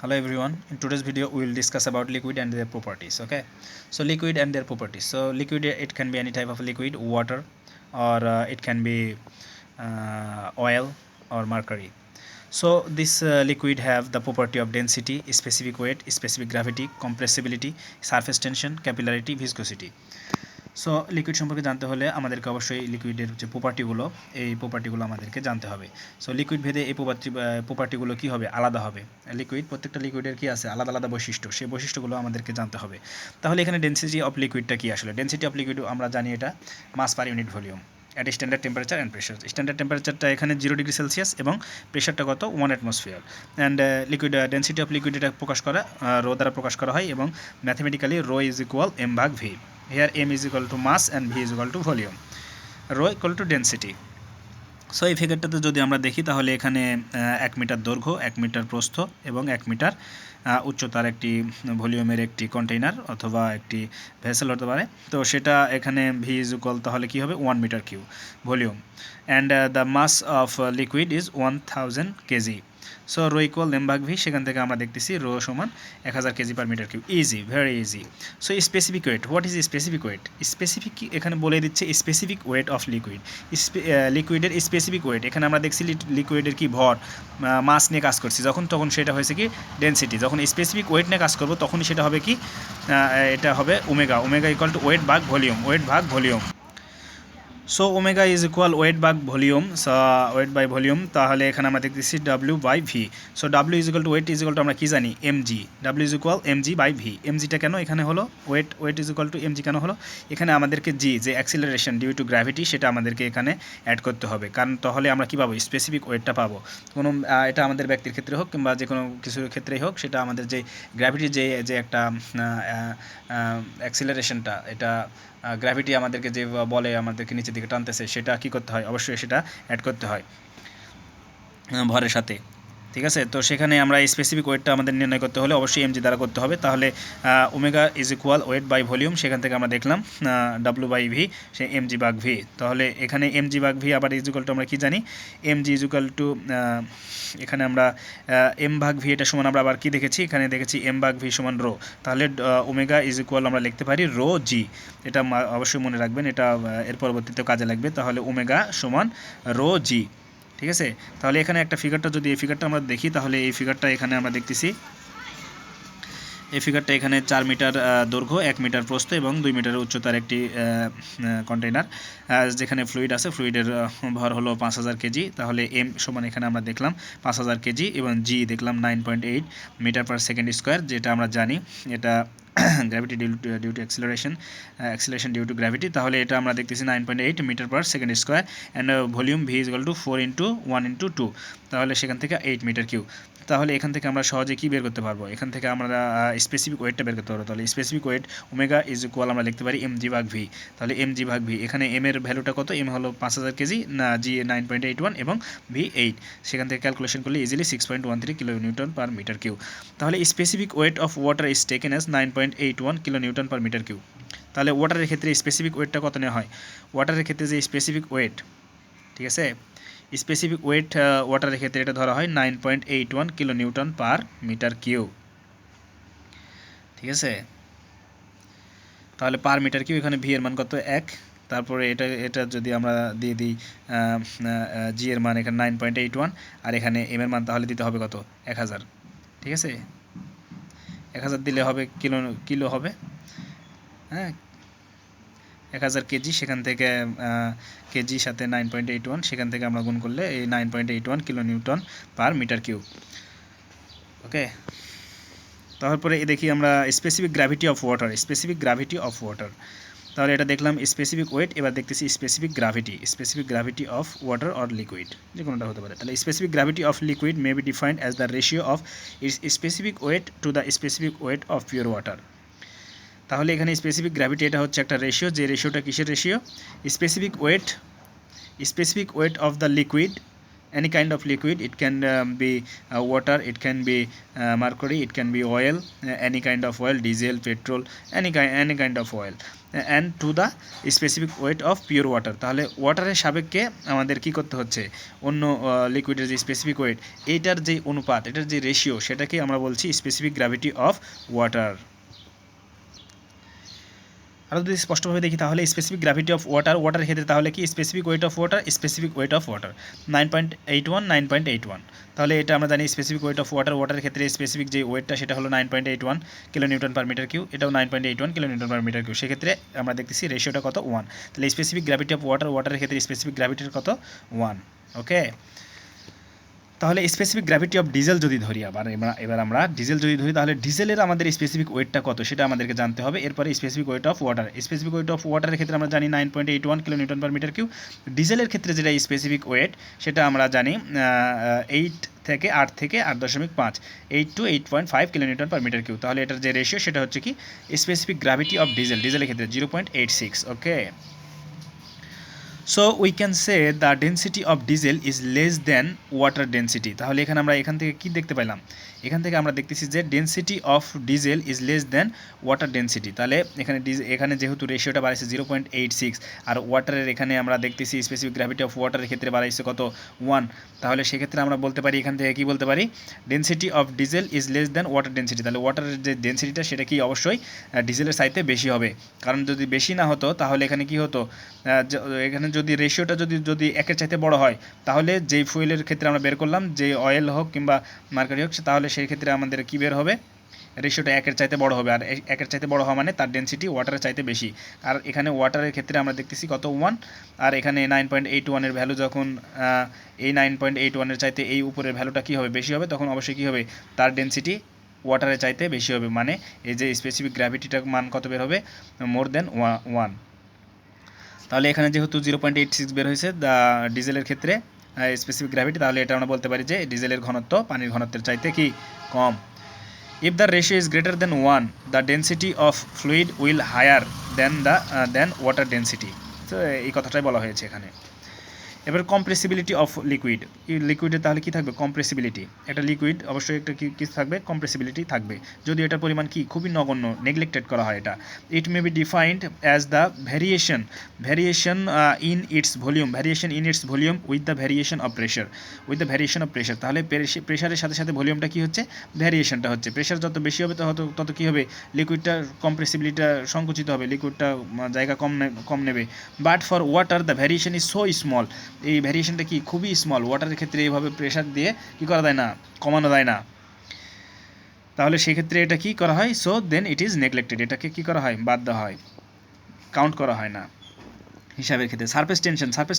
Hello everyone. In today's video we will discuss about liquid and their properties. Okay, so liquid and their properties. So liquid, it can be any type of liquid, water, or it can be oil or mercury. So this liquid have the property of density, specific weight, specific gravity, compressibility, surface tension, capillarity, viscosity. So liquid সম্পর্কে জানতে হলে আমাদেরকে অবশ্যই লিকুইডের যে প্রপার্টিগুলো, এই প্রপার্টিগুলো আমাদেরকে জানতে হবে। সো লিকুইড ভেদে এই প্রপার্টিগুলো কী হবে, আলাদা হবে। লিকুইড, প্রত্যেকটা লিকুইডের কী আছে, আলাদা আলাদা বৈশিষ্ট্য, সেই বৈশিষ্ট্যগুলো আমাদেরকে জানতে হবে। তাহলে এখানে ডেন্সিটি অফ লিকুইডটা কী আসলে? ডেন্সিটি অফ লিকুইড আমরা জানি এটা mass per unit volume at standard temperature and pressure. Standard টেম্পারেচারটা এখানে 0 ডিগ্রি সেলসিয়াস এবং প্রেশারটা কত, 1 atmosphere. And liquid density of liquid এটা প্রকাশ করা রো দ্বারা প্রকাশ করা হয়, এবং mathematically rho is equal M ভাগ V. Here m is equal to mass and v is equal to volume, rho equal to density. So এই ফিগারটাতে যদি আমরা দেখি তাহলে এখানে 1 মিটার দৈর্ঘ্য, 1 মিটার প্রস্থ এবং 1 মিটার উচ্চতার একটি ভলিউমের একটি কন্টেইনার অথবা একটি ভেসেল হতে পারে। তো সেটা এখানে ভি ইজ ইকুয়াল, তাহলে কী হবে, 1 metre cube volume. And the mass of liquid is 1000 KG. So rho equal M ভাগ ভি, সেখান থেকে আমরা দেখতেছি রো সমান 1000 KG per metre cube. Easy, very easy. So specific weight, what is specific weight? Specific এখানে বলে দিচ্ছে specific weight of liquid. লিকুইডের স্পেসিফিক ওয়েট, এখানে আমরা দেখছি লিকুইডের কি ভর, মাস নিয়ে কাজ করছি যখন, তখন সেটা হয়েছে কি ডেন্সিটি। যখন স্পেসিফিক ওয়েট নিয়ে কাজ করবো তখনই সেটা হবে কি, এটা হবে omega. Omega equal to weight ভাগ ভলিউম, ওয়েট ভাগ volume. So omega is equal weight by volume, weight by volume. তাহলে এখানে আমরা দেখতেছি W by V. So W is equal to weight is equal to আমরা কী জানি, MG. W is equal MG by V. এমজিটা কেন এখানে হলো, weight is equal to MG কেন হলো? এখানে আমাদেরকে জি, যে অ্যাক্সিলারেশন ডিউ টু গ্র্যাভিটি, সেটা আমাদেরকে এখানে অ্যাড করতে হবে, কারণ তাহলে আমরা কী পাবো, স্পেসিফিক ওয়েটটা পাবো। কোনো এটা আমাদের ব্যক্তির ক্ষেত্রে হোক কিংবা যে কোনো কিছুর ক্ষেত্রেই হোক, সেটা আমাদের যে গ্র্যাভিটির যে একটা অ্যাক্সিলারেশনটা, এটা গ্র্যাভিটি আমাদেরকে যে বলে আমাদেরকে নিচের দিকে টানতেছে, সেটা কী করতে হয়, অবশ্যই সেটা অ্যাড করতে হয় ভরের সাথে। ঠিক আছে, তো সেখানে আমরা স্পেসিফিক ওয়েটটা আমাদের নির্ণয় করতে হলে অবশ্যই এমজি দ্বারা করতে হবে। তাহলে omega is equal weight by volume, সেখান থেকে আমরা দেখলাম ডাব্লু বাই ভি, সে এমজি ভাগ ভি। তাহলে এখানে এমজি ভাগ ভি আবার ইজ ইকুয়াল টু আমরা কী জানি, এমজি ইজ ইকুয়াল টু, এখানে আমরা এম ভাগ ভি এটা সমান আমরা আবার কী দেখেছি, এখানে দেখেছি এম ভাগ ভি সমান রো। তাহলে ওমেগা ইজ ইকুয়াল আমরা লিখতে পারি রো জি। এটা অবশ্যই মনে রাখবেন, এটা এর পরবর্তীতেও কাজে লাগবে। তাহলে ওমেগা সমান রো জি। ঠিক আছে, তাহলে এখানে একটা ফিগারটা, যদি এই ফিগারটা আমরা দেখি, তাহলে এই ফিগারটা এখানে আমরা দেখতেছি, এই ফিগারটা এখানে 4 মিটার দৈর্ঘ্য, 1 মিটার প্রস্থ এবং 2 মিটারের উচ্চতার একটি কন্টেইনার, যেখানে ফ্লুইড আছে। ফ্লুইডের ভর হলো 5000 কেজি। তাহলে এম সমান এখানে আমরা দেখলাম 5000 কেজি, এবং জি দেখলাম 9.8 মিটার পার সেকেন্ড স্কোয়ার, যেটা আমরা জানি এটা gravity due to acceleration due to gravity. তাহলে এটা আমরা দেখতেছি 9.8 metre per second square. And volume V is equal to 4 × 1 × 2, তাহলে সেখান থেকে 8 মিটার কিউব। তাহলে এখান থেকে আমরা সহজে কী বের করতে পারবো, এখান থেকে আমরা স্পেসিফিক ওয়েটটা বের করতে পারবো। তাহলে specific weight omega is equal আমরা লিখতে পারি এমজি ভাগ ভি। তাহলে এমজি ভাগ ভি, এখানে এম এর ভ্যালুটা কত, এম হলো 5000 কেজি, না জি 9.81 এবং ভি 8। সেখান থেকে ক্যালকুলেশন করলে easily 6.13 kilo newton per metre cube. তাহলে specific weight of water is taken as 9.81 kilo newton per metre cube. তাহলে ওয়াটারের ক্ষেত্রে স্পেসিফিক ওয়েটটা কত নেওয়া হয়? ওয়াটারের ক্ষেত্রে যে স্পেসিফিক ওয়েট, ঠিক আছে, স্পেসিফিক ওয়েট ওয়াটারের ক্ষেত্রে এটা ধরা হয় 9.81 kilo newton per metre cube. ঠিক আছে, তাহলে পার মিটার কিউব, এখানে ভি এর মান কত, 1। তারপরে এটা যদি আমরা দিয়ে দিই জি এর মান এখানে 9.81, আর এখানে এম এর মান তাহলে দিতে হবে কত, 1000। ঠিক আছে, 1000 দিলে হবে কিলো হবে, হ্যাঁ, 1000 কেজি, সেখান থেকে কেজি সাথে 9.81, সেখান থেকে আমরা গুণ করলে এই 9.81 kilo newton per metre cube. Okay, তারপরে দেখি আমরা specific gravity of water. Specific gravity of water, তাহলে এটা দেখলাম স্পেসিফিক ওয়েট, এবার দেখতেছি specific gravity. Specific gravity of water or liquid, যে কোনোটা হতে পারে। তাহলে specific gravity of liquid may be defined as the ratio of its specific weight to the specific weight of pure water. তাহলে এখানে specific gravity এটা হচ্ছে একটা রেশিও, যে রেশিওটা কিসের ratio, specific weight of the liquid any kind of liquid. It can be water, it can be mercury, it can be oil, any kind of oil, diesel, petrol, any kind of oil, and to the specific weight of pure water. তাহলে ওয়াটারের সাপেক্ষে আমাদের কি করতে হচ্ছে, অন্য লিকুইডের যে specific wait, এইটার যে অনুপাত, এটার যে রেশিও, সেটাকে আমরা বলছি স্পেসিফিক গ্র্যাভিটি অফ ওয়াটার। আরও যদি স্পষ্টভাবে দেখি তাহলে স্পেসিফিক গ্র্যাভিটি অফ ওয়াটারের ক্ষেত্রে তাহলে কি স্পেসিফিক ওয়েট অফ ওয়াটার 9.81 9.81। তাহলে এটা আমরা জানি স্পেসিফিক ওয়েট অফ ওয়াটারের ক্ষেত্রে স্পেসিফিক যে ওয়েটটা সেটা হলো 9.81 kilo newton per metre cube, এটাও 9.81 kilo newton per metre cube. সেক্ষেত্রে আমরা দেখতেছি রেশিওটা কত, 1। তাহলে স্পেসিফিক গ্র্যাভিটি অফ ওয়াটারের ক্ষেত্রে স্পেসিফিক গ্র্যাভিটির কত, 1। ওকে, তাহলে স্পেসিফিক গ্র্যাভিটি অফ ডিজেল যদি ধরি, এবার আমরা ডিজেল যদি ধরি, তাহলে ডিজেলের আমাদের স্পেসিফিক ওয়েটটা কত সেটা আমাদেরকে জানতে হবে। এরপরে স্পেসিফিক ওয়েট অফ ওয়াটারের ক্ষেত্রে আমরা জানি 9.81 kilo newton per metre cube. ডিজেলের ক্ষেত্রে যেটা স্পেসিফিক ওয়েট সেটা আমরা জানি 8 থেকে 8.5 8 to 8.5 kilo newton per metre cube. তাহলে এটার যে রেশিও সেটা হচ্ছে কি স্পেসিফিক গ্র্যাভিটি অফ ডিজেলের ক্ষেত্রে 0.86। Okay, so we can say the density of diesel is less than water density. তাহলে এখান থেকে কি দেখতে পেলাম, এখান থেকে আমরা দেখতেছি যে density of diesel is less than water density. তাহলে এখানে যেহেতু রেশিওটা বাড়াইছে 0.86, আর ওয়াটারের এখানে আমরা দেখতেছি স্পেসিফিক গ্র্যাভিটি অফ ওয়াটারের ক্ষেত্রে বাড়াইছে কত, 1। তাহলে সেক্ষেত্রে আমরা বলতে পারি, এখান থেকে কি বলতে পারি, density of diesel is less than water density. তাহলে ওয়াটারের যে ডেন্সিটিটা সেটা কি অবশ্যই ডিজেলের চাইতে বেশি হবে, কারণ যদি বেশি না হতো তাহলে এখানে কি হতো, এখানে যদি রেশিওটা যদি একের চাইতে বড় হয়, তাহলে যেই ফুয়েলের ক্ষেত্রে আমরা বের করলাম, যে অয়েল হোক কিংবা মার্কারি হোক, তাহলে সেই ক্ষেত্রে আমাদের কি বের হবে, রেশিওটা একের চাইতে বড় হবে। আর একের চাইতে বড় হওয়া মানে তার ডেন্সিটি ওয়াটারের চাইতে বেশি। আর এখানে ওয়াটারের ক্ষেত্রে আমরা দেখতেছি কত, 1। আর এখানে 9.81 এর ভ্যালু যখন এই 9.81 এর চাইতে এই উপরের ভ্যালুটা কী হবে, বেশি হবে, তখন অবশ্যই কী হবে, তার ডেন্সিটি ওয়াটারের চাইতে বেশি হবে, মানে এই যে স্পেসিফিক গ্র্যাভিটিটার মান কত বের হবে, মোর দেন 1। তাহলে এখানে যেহেতু 0.86 বের হয়েছে দ্য ডিজেলের ক্ষেত্রে স্পেসিফিক গ্র্যাভিটি, তাহলে এটা আমরা বলতে পারি যে ডিজেলের ঘনত্ব পানির ঘনত্বের চাইতে কি কম। If the ratio is greater than 1, the density of fluid will higher than water density. তো এই কথাটাই বলা হয়েছে এখানে। এবার কম্প্রেসিবিলিটি অফ লিকুইডের তাহলে কি থাকবে, কম্প্রেসিবিলিটি। একটা লিকুইড অবশ্যই একটা কি থাকবে, কম্প্রেসিবিলিটি থাকবে, যদি এটার পরিমাণ কি খুবই নগণ্য, নেগলেক্টেড করা হয় এটা। It may be defined as the variation in its volume with the variation of pressure. তাহলে প্রেশারের সাথে সাথে ভলিউমটা কি হচ্ছে, ভ্যারিয়েশনটা হচ্ছে। প্রেশার যত বেশি হবে তত কী হবে, লিকুইডটার কম্প্রেসিবিলিটিটা সংকুচিত হবে, লিকুইডটা জায়গা কম নেবে। But for water the variation is so small, এই ভ্যারিয়েশনটা কি খুবই স্মল। ওয়াটারের ক্ষেত্রে এইভাবে প্রেশার দিয়ে কী করা যায় না, কমানো যায় না। তাহলে সেক্ষেত্রে এটা কি করা হয়, so then it is neglected, এটাকে কি করা হয়, বাদ দেওয়া হয়, কাউন্ট করা হয় না হিসাবের ক্ষেত্রে। সারফেস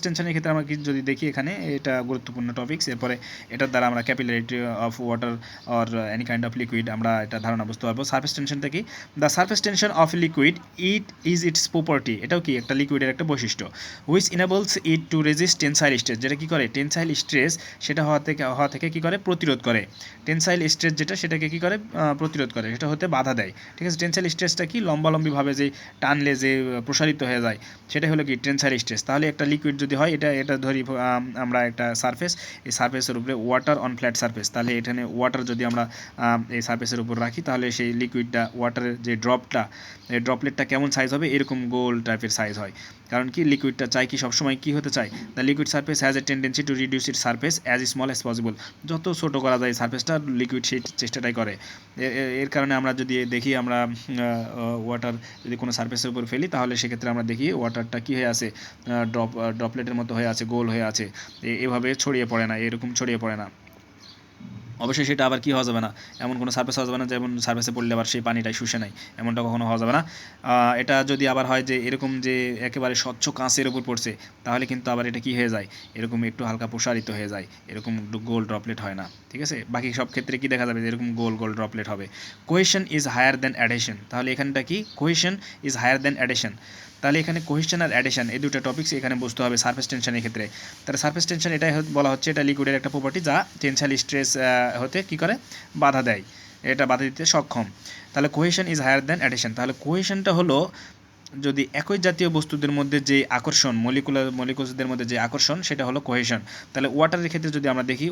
টেনশনের ক্ষেত্রে আমরা কিছু যদি দেখি, এখানে এটা গুরুত্বপূর্ণ টপিকস। এরপরে এটার দ্বারা আমরা capillarity of water or any kind of liquid আমরা এটা ধারণা বুঝতে পারবো। সারফেস টেনশনটা কি, the surface tension of liquid its property, এটাও কি একটা লিকুইডের একটা বৈশিষ্ট্য। Which enables it to resist tensile stress, যেটা কি করে, টেনসাইল স্ট্রেস সেটা হওয়া থেকে কি করে, প্রতিরোধ করে। টেনসাইল স্ট্রেস যেটা সেটাকে কি করে, প্রতিরোধ করে, সেটা হতে বাধা দেয়। ঠিক আছে, টেনসাইল স্ট্রেসটা কি, লম্বালম্বিভাবে যে টানলে যে প্রসারিত হয়ে যায়, সেটা হলো কি টেনসাইল স্ট্রেস। তাহলে একটা লিকুইড যদি হয়, এটা ধরি আমরা একটা সারফেস, এই সারফেসের উপরে ওয়াটার অন ফ্ল্যাট সারফেস, তাহলে এখানে ওয়াটার যদি আমরা এই সারফেসের উপর রাখি, তাহলে সেই লিকুইডটা, ওয়াটারের যে এই ড্রপলেটটা কেমন সাইজ হবে, এরকম গোল টাইপের সাইজ হয়। কারণ কি লিকুইডটা চাই কি সবসময় কি হতে চায়, the liquid surface has a tendency to reduce it surface as small as possible, যত ছোটো করা যায় সারফেসটা, লিকুইড সেই চেষ্টাটাই করে। এর কারণে আমরা যদি দেখি, আমরা ওয়াটার যদি কোনো সারফেসের উপর ফেলি, তাহলে সেক্ষেত্রে আমরা দেখি ওয়াটারটা কী হয়ে আছে, ড্রপলেটের মতো হয়ে আছে, গোল হয়ে আছে, এভাবে ছড়িয়ে পড়ে না, এরকম ছড়িয়ে পড়ে না। অবশ্যই সেটা আবার কী হওয়া যাবে না, এমন কোনো সারফেস হওয়া যাবে না যেমন সারফেসে পড়লে আবার সেই পানিটাই শুষে নেয়, এমনটা কখনো হওয়া যাবে না। এটা যদি আবার হয় যে এরকম যে একেবারে স্বচ্ছ কাঁচের উপর পড়ছে, তাহলে কিন্তু আবার এটা কী হয়ে যায়, এরকম একটু হালকা প্রসারিত হয়ে যায়, এরকম গোল ড্রপলেট হয় না। ঠিক আছে, বাকি সব ক্ষেত্রে কি দেখা যাবে, এরকম গোল ড্রপলেট হবে। Cohesion is higher than adhesion, তাহলে এখানটা কি, cohesion is higher than adhesion. তাহলে এখানে কোহেশন আর অ্যাডিশন এই দুটো টপিক্স এখানে বুঝতে হবে সারফেস টেনশনের ক্ষেত্রে। তাহলে সারফেস টেনশন এটাই বলা হচ্ছে, এটা লিকুইডের একটা প্রপার্টি যা টেনসাইল স্ট্রেস হতে কী করে, বাধা দেয়, এটা বাধা দিতে সক্ষম। তাহলে cohesion is higher than adhesion, তাহলে কোহেশনটা হলো যদি একই জাতীয় বস্তুদের মধ্যে যে আকর্ষণ মলিকুলসদের মধ্যে যে আকর্ষণ সেটা হলো কোহেশন। তাহলে ওয়াটারের ক্ষেত্রে যদি আমরা দেখি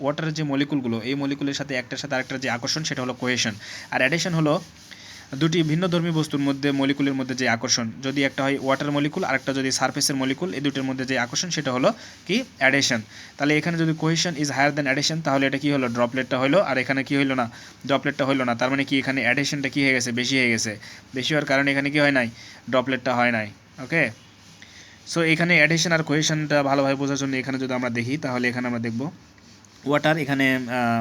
ওয়াটারের যে মলিকুলগুলো এই মলিকুলের সাথে একটার সাথে আরেকটার যে আকর্ষণ সেটা হলো কোহেশন। আর অ্যাডিশন হলো দুটি ভিন্নধর্মী বস্তুর মধ্যে মলিকুলের মধ্যে যে আকর্ষণ, যদি একটা হয় ওয়াটার মলিকুল আরেকটা যদি সারফেসের মলিকুল, এই দুটোর মধ্যে যে আকর্ষণ সেটা হলো কি অ্যাডিশন। তাহলে এখানে যদি cohesion is higher than adhesion তাহলে এটা কি হলো ড্রপলেটটা হলো, আর এখানে কি হলো না ড্রপলেটটা হলো না, তার মানে কি এখানে অ্যাডিশনটা কি হয়ে গেছে বেশি হয়ে গেছে, বেশি হওয়ার কারণে এখানে কি হয় নাই ড্রপলেটটা হয় নাই। ওকে, সো এখানে অ্যাডিশন আর কোহেশনটা ভালোভাবে বোঝার জন্য এখানে যদি আমরা দেখি তাহলে এখানে আমরা দেখব ওয়াটার, এখানে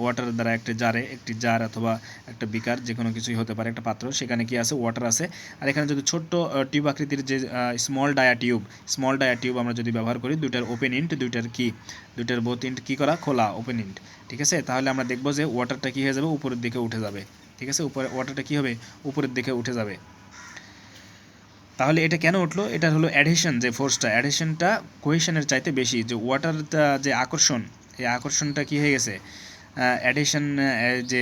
ওয়াটার দ্বারা একটি জার অথবা একটা বিকার যে কোনো কিছুই হতে পারে, একটা পাত্র, সেখানে কি আছে ওয়াটার আছে। আর এখানে যদি ছোট্ট টিউব আকৃতির যে স্মল ডায়া টিউব আমরা যদি ব্যবহার করি, দুইটার ওপেন ইন্ট দুইটার বোথ ইন্ট কী করা খোলা ওপেন ইন্ট, ঠিক আছে, তাহলে আমরা দেখব যে ওয়াটারটা কী হয়ে যাবে উপরের দিকে উঠে যাবে, ঠিক আছে, ওয়াটারটা কী হবে উপরের দিকে উঠে যাবে। তাহলে এটা কেন উঠলো, এটা হলো অ্যাডিশন যে ফোর্সটা, অ্যাডিশনটা কোহেশনের চাইতে বেশি, যে ওয়াটারটা যে আকর্ষণ এই আকর্ষণটা কী হয়ে গেছে অ্যাডিশন, যে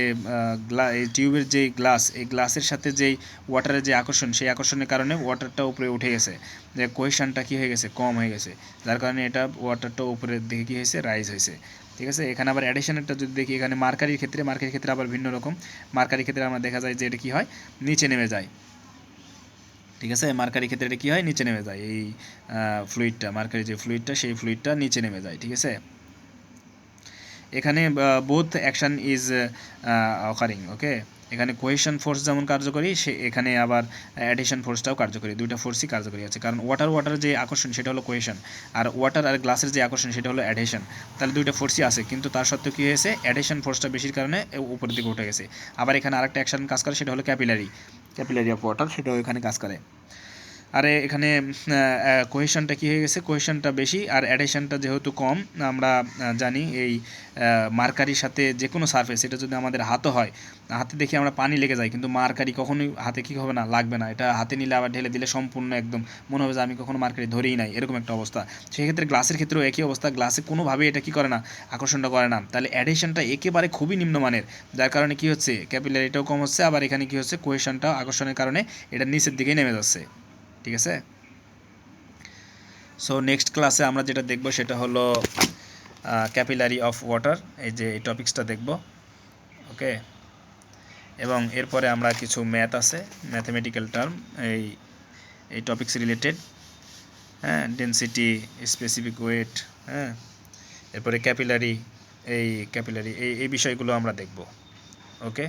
এই টিউবের যে গ্লাস এই গ্লাসের সাথে যেই ওয়াটারের যে আকর্ষণ সেই আকর্ষণের কারণে ওয়াটারটা উপরে উঠে গেছে, যে কোহেশনটা কী হয়ে গেছে কম হয়ে গেছে, যার কারণে এটা ওয়াটারটা উপরের দিকে কী হয়েছে রাইজ হয়েছে, ঠিক আছে। এখানে আবার অ্যাডিশনেরটা যদি দেখি, এখানে মার্কারির ক্ষেত্রে আবার ভিন্ন রকম, মার্কারির ক্ষেত্রে আমরা দেখা যায় যে এটা কী হয় নিচে নেমে যায়, ঠিক আছে, মার্কারি ক্ষেত্রে এটা কী হয় নিচে নেমে যায়, এই ফ্লুইডটা মার্কারি যে ফ্লুইডটা সেই ফ্লুইডটা নিচে নেমে যায়, ঠিক আছে। এখানে বোথ অ্যাকশন ইজ অকারিং, ওকে, এখানে কোহেশন ফোর্স যেমন কার্যকরী সে এখানে আবার অ্যাডিশন ফোর্সটাও কার্যকরী, দুইটা ফোর্সই কার্যকরী আছে, কারণ ওয়াটার যে আকর্ষণ সেটা হলো কোহেশন, আর ওয়াটার আর গ্লাসের যে আকর্ষণ সেটা হলো অ্যাডিশন, তাহলে দুইটা ফোর্সই আছে, কিন্তু তার সত্ত্বেও কী হয়েছে অ্যাডিশন ফোর্সটা বেশির কারণে উপরের দিকে উঠে গেছে। আবার এখানে আরেকটা অ্যাকশন কাজ করে সেটা হলো ক্যাপিলারি অফ ওয়াটার, সেটাও এখানে কাজ করে। আর এখানে কোহেশনটা কী হয়ে গেছে কোহেশনটা বেশি আর অ্যাডিশনটা যেহেতু কম, আমরা জানি এই মার্কারির সাথে যে কোনো সারফেস এটা যদি আমাদের হাতও হয়, হাতে দেখি আমরা পানি লেগে যায়, কিন্তু মার্কারি কখনোই হাতে কী হবে না লাগবে না, এটা হাতে নিলে আবার ঢেলে দিলে সম্পূর্ণ একদম মনে হবে যে আমি কখনো মার্কারি ধরেই নাই, এরকম একটা অবস্থা। সেক্ষেত্রে গ্লাসের ক্ষেত্রেও একই অবস্থা, গ্লাসে কোনোভাবেই এটা কী করে না আকর্ষণটা করে না, তাহলে অ্যাডিশনটা একেবারে খুবই নিম্নমানের, যার কারণে কী হচ্ছে ক্যাপিলারিটাও কম হচ্ছে, আবার এখানে কী হচ্ছে কোহেশনটাও আকর্ষণের কারণে এটা নিচের দিকেই নেমে যাচ্ছে, ঠিক আছে। সো নেক্সট ক্লাসে আমরা যেটা দেখব সেটা হলো ক্যাপিলারি অফ ওয়াটার, এই যে এই টপিক্সটা দেখব, ওকে। এবং এরপরে আমরা কিছু ম্যাথ আছে ম্যাথমেটিক্যাল টার্ম এই টপিক্স রিলেটেড, হ্যাঁ, ডেনসিটি, স্পেসিফিক ওয়েট, হ্যাঁ, এরপরে ক্যাপিলারি এই বিষয়গুলো আমরা দেখব, ওকে।